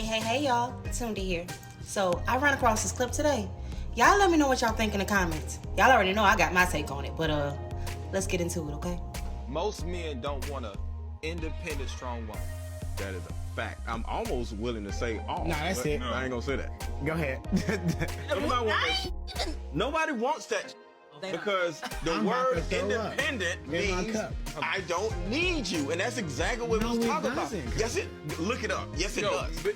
Hey, y'all. Tunde here. So, I ran across this clip today. Y'all let me know what y'all think in the comments. Y'all already know I got my take on it, but let's get into it, okay? Most men don't want an independent, strong woman. That is a fact. I'm almost willing to say all. Nah, that's it. I ain't gonna say that. Go ahead. Nobody wants that. Because the I'm not word gonna throw up. independent Get my means cup. I don't need you, and that's exactly what No, we was it talking about. doesn't. Yes, it. Look it up. Yes, it does.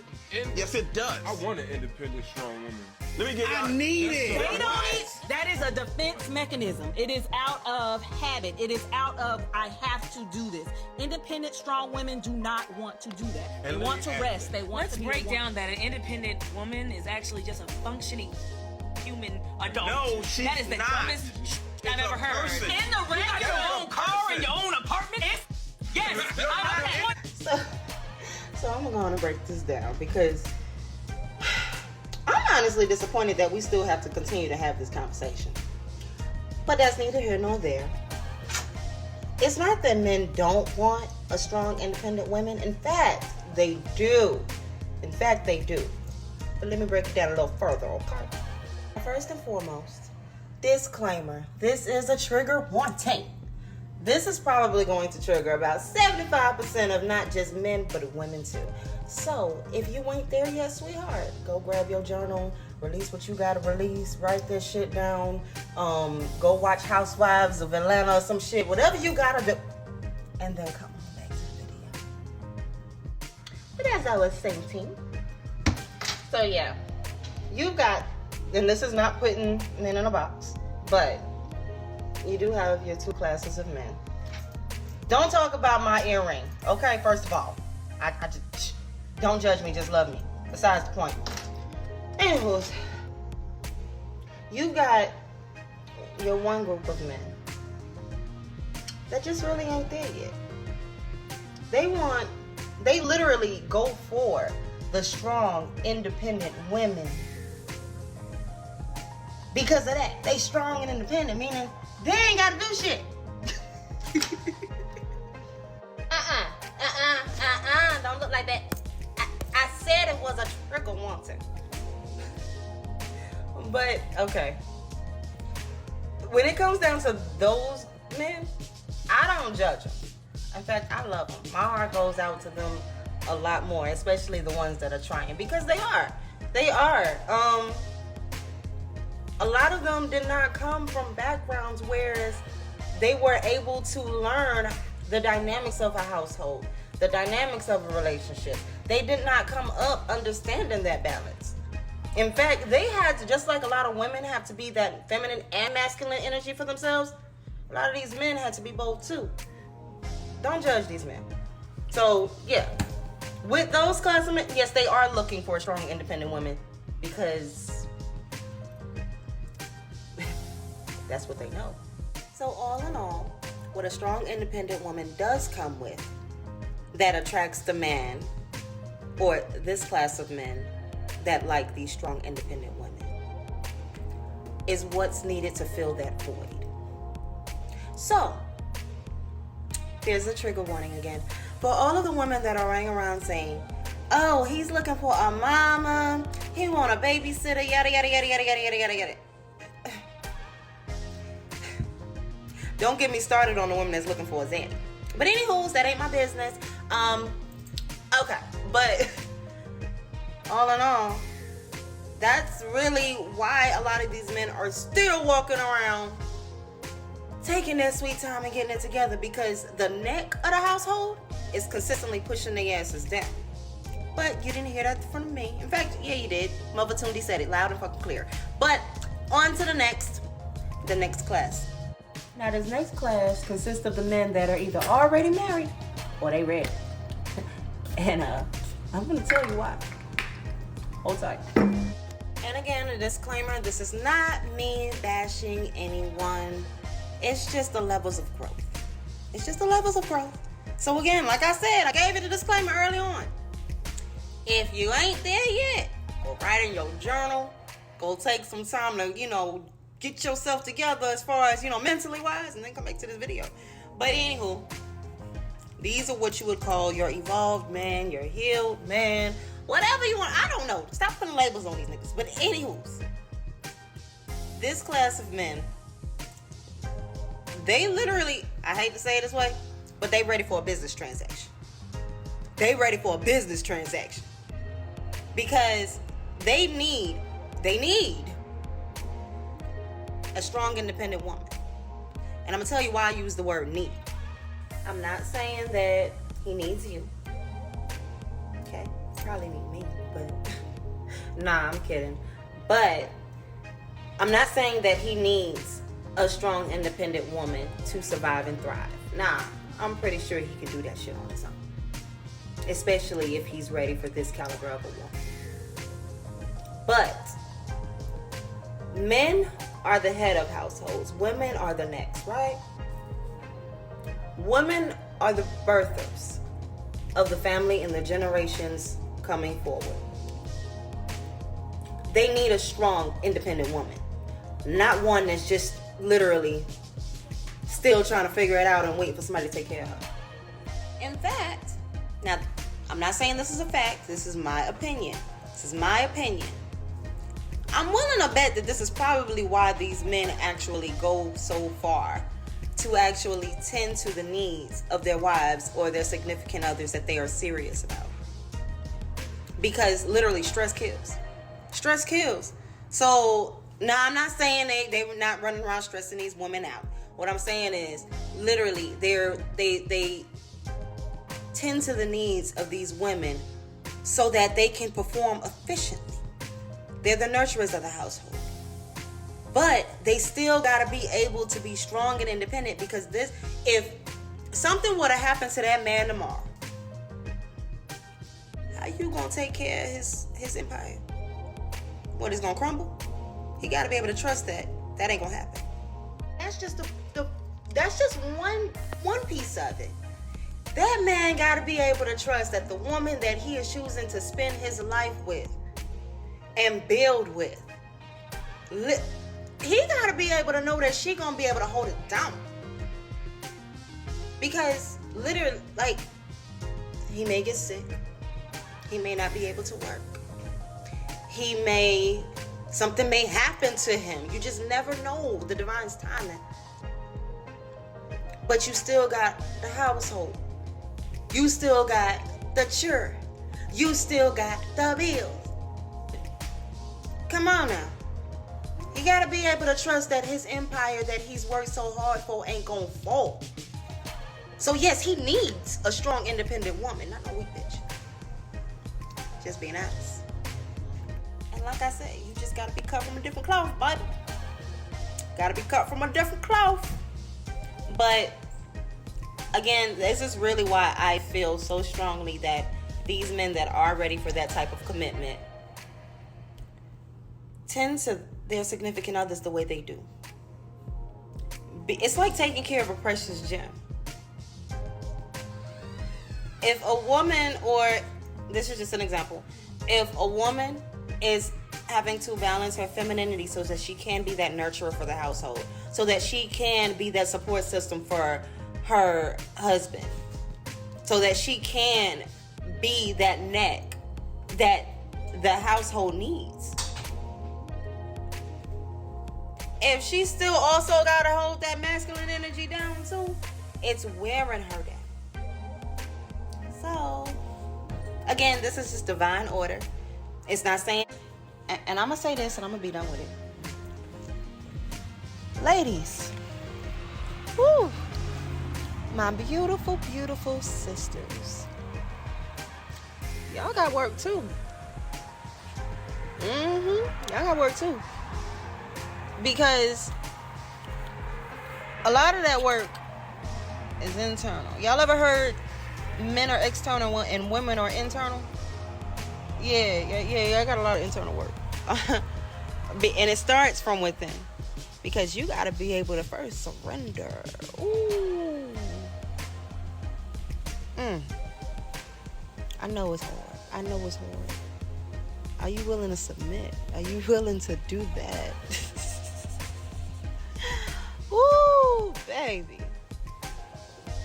Yes, it does. I want an independent, strong woman. Let me get. I need it. We don't need. That is a defense mechanism. It is out of habit. It is out of I have to do this. Independent, strong women do not want to do that. They And let want me to add rest. that. They want Let's to be break the one. down that an independent woman is actually just a functioning human adult. No, she's That is the not. dumbest I've It's ever a heard. person. In the You got got your your own own car person. in your own apartment? Yes. So I'm going to break this down because I'm honestly disappointed that we still have to continue to have this conversation. But that's neither here nor there. It's not that men don't want a strong, independent woman. In fact, they do. But let me break it down a little further, okay? First and foremost, disclaimer. This is a trigger warning. This is probably going to trigger about 75% of not just men, but women too. So, if you ain't there yet, sweetheart, go grab your journal, release what you gotta release, write this shit down, go watch Housewives of Atlanta or some shit, whatever you gotta do, and then come on back to the video. But as I was saying, so yeah, you've got, and this is not putting men in a box, but you do have your two classes of men. Don't talk about my earring, okay? First of all, I just don't judge me, just love me. Besides the point. Anyways, you got your one group of men that just really ain't there yet. They literally go for the strong, independent women. Because of that, they strong and independent, meaning they ain't gotta do shit. Don't look like that. I said it was a trigger warning. But, okay. When it comes down to those men, I don't judge them. In fact, I love them. My heart goes out to them a lot more, especially the ones that are trying, because they are. They are. A lot of them did not come from backgrounds where they were able to learn the dynamics of a household, the dynamics of a relationship. They did not come up understanding that balance. In fact, they had to, just like a lot of women have to be that feminine and masculine energy for themselves, a lot of these men had to be both too. Don't judge these men. So, yeah. With those kinds of men, yes, they are looking for a strong, independent woman because that's what they know. So all in all, what a strong, independent woman does come with that attracts the man or this class of men that like these strong, independent women is what's needed to fill that void. So, there's a trigger warning again. For all of the women that are running around saying, oh, he's looking for a mama, he want a babysitter, yada, yada, yada, yada, yada, yada, yada, yada. Don't get me started on the woman that's looking for a Zanny. But anywho, that ain't my business. Okay. But all in all, that's really why a lot of these men are still walking around taking their sweet time and getting it together, because the neck of the household is consistently pushing their asses down. But you didn't hear that from me. In fact, yeah, you did. Mother Tunde said it loud and fucking clear. But on to the next class. Now, this next class consists of the men that are either already married or they ready. And I'm going to tell you why. Hold tight. And again, a disclaimer, this is not me bashing anyone. It's just the levels of growth. It's just the levels of growth. So again, like I said, I gave it a disclaimer early on. If you ain't there yet, go write in your journal. Go take some time to, get yourself together as far as, mentally wise, and then come back to this video. But anywho, these are what you would call your evolved man, your healed man, Whatever you want. I don't know. Stop putting labels on these niggas. But anywho's, this class of men, they literally, I hate to say it this way, but they ready for a business transaction. They ready for a business transaction. Because they need a strong, independent woman. And I'm going to tell you why I use the word need. I'm not saying that he needs you. Okay? Probably need me, but nah, I'm kidding. But I'm not saying that he needs a strong, independent woman to survive and thrive. Nah, I'm pretty sure he can do that shit on his own. Especially if he's ready for this caliber of a woman. But men are the head of households. Women are the next, right? Women are the birthers of the family and the generations coming forward. They need a strong, independent woman. Not one that's just literally still trying to figure it out and wait for somebody to take care of her. In fact, now, I'm not saying this is a fact. This is my opinion. I'm willing to bet that this is probably why these men actually go so far to actually tend to the needs of their wives or their significant others that they are serious about. Because literally, stress kills. Stress kills. So, now I'm not saying they were not running around stressing these women out. What I'm saying is, literally, they tend to the needs of these women so that they can perform efficiently. They're the nurturers of the household. But they still got to be able to be strong and independent, because if something would have happened to that man tomorrow, how you going to take care of his empire? What, it's going to crumble? He got to be able to trust that ain't going to happen. That's just that's just one piece of it. That man got to be able to trust that the woman that he is choosing to spend his life with and build with, he got to be able to know that she going to be able to hold it down. Because literally, like, he may get sick. He may not be able to work. Something may happen to him. You just never know the divine's timing. But you still got the household. You still got the church. You still got the bills. Come on now. You gotta be able to trust that his empire that he's worked so hard for ain't gonna fall. So yes, he needs a strong, independent woman, not no weak bitch. Just being honest. And like I said, you just gotta be cut from a different cloth, bud. Gotta be cut from a different cloth. But again, this is really why I feel so strongly that these men that are ready for that type of commitment tend to their significant others the way they do. It's like taking care of a precious gem. If a woman, or this is just an example, if a woman is having to balance her femininity so that she can be that nurturer for the household, so that she can be that support system for her husband, so that she can be that neck that the household needs. If she still also got to hold that masculine energy down too, it's wearing her down. So, again, this is just divine order. It's not saying, and I'm going to say this and I'm going to be done with it. Ladies, woo, my beautiful, beautiful sisters, y'all got work too. Y'all got work too. Because a lot of that work is internal. Y'all ever heard men are external and women are internal? Yeah, I got a lot of internal work. And it starts from within. Because you got to be able to first surrender. Ooh. I know it's hard. Are you willing to submit? Are you willing to do that? Ooh, baby.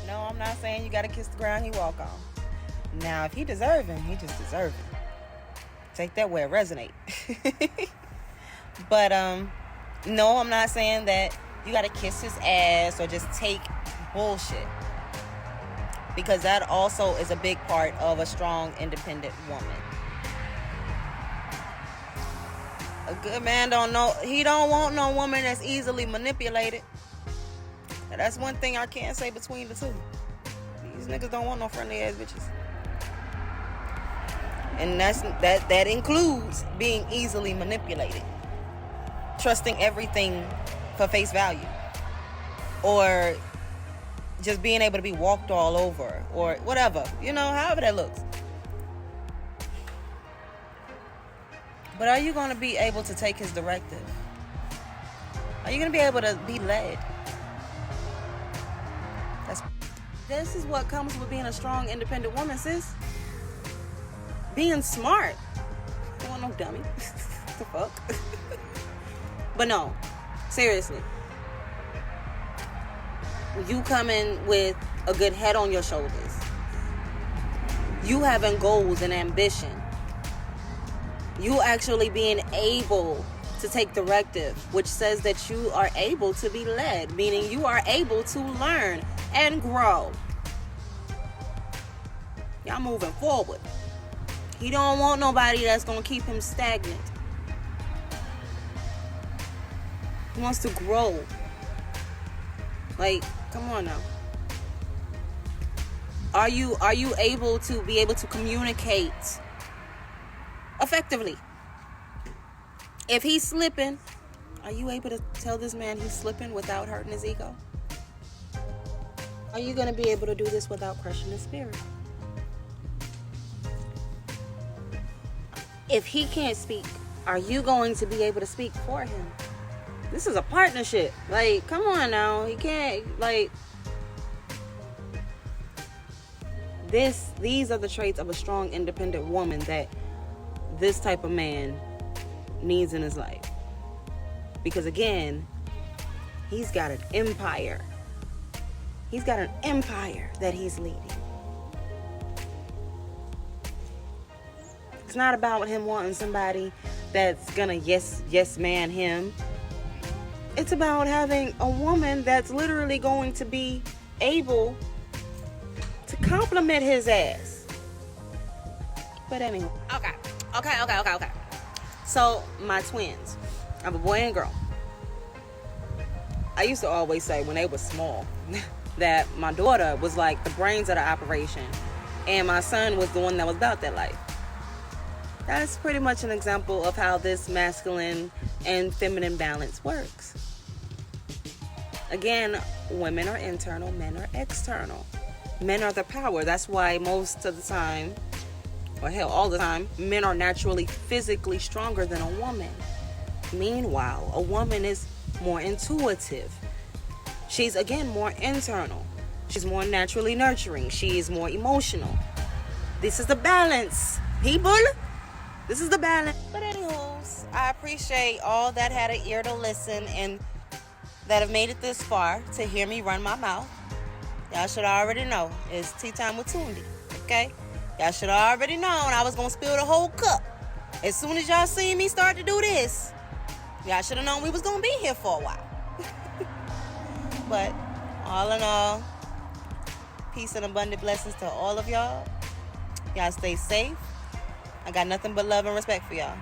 No, I'm not saying you got to kiss the ground he walk on. Now, if he deserving, he just deserving. Take that where it resonate. But no, I'm not saying that you gotta kiss his ass or just take bullshit, because that also is a big part of a strong, independent woman. A good man don't want no woman that's easily manipulated. And that's one thing I can't say between the two. These niggas don't want no friendly ass bitches. And that includes being easily manipulated. Trusting everything for face value. Or just being able to be walked all over. Or whatever. However that looks. But are you going to be able to take his directive? Are you going to be able to be led? This is what comes with being a strong, independent woman, sis. Being smart. I don't want no dummy. What the fuck? But no, seriously. You coming with a good head on your shoulders. You having goals and ambition. You actually being able to take directive, which says that you are able to be led, meaning you are able to learn and grow. Y'all moving forward. He don't want nobody that's going to keep him stagnant. He wants to grow. Like, come on now. Are you able to communicate effectively? If he's slipping, are you able to tell this man he's slipping without hurting his ego? Are you going to be able to do this without crushing his spirit? If he can't speak, are you going to be able to speak for him? This is a partnership. Like, come on now. He can't, like... These are the traits of a strong, independent woman that this type of man needs in his life. Because again, he's got an empire. He's got an empire that he's leading. It's not about him wanting somebody that's gonna yes man him. It's about having a woman that's literally going to be able to compliment his ass. But anyway, okay. So my twins, I have a boy and a girl. I used to always say when they were small that my daughter was like the brains of the operation, and my son was the one that was about that life. That's pretty much an example of how this masculine and feminine balance works. Again, women are internal, men are external. Men are the power. That's why most of the time, or hell, all the time, men are naturally physically stronger than a woman. Meanwhile, a woman is more intuitive. She's, again, more internal. She's more naturally nurturing. She is more emotional. This is the balance, people. This is the balance. But anyways, I appreciate all that had an ear to listen and that have made it this far to hear me run my mouth. Y'all should already know it's tea time with Tunde, okay? Y'all should already known I was going to spill the whole cup. As soon as y'all seen me start to do this, y'all should have known we was going to be here for a while. But all in all, peace and abundant blessings to all of y'all. Y'all stay safe. I got nothing but love and respect for y'all.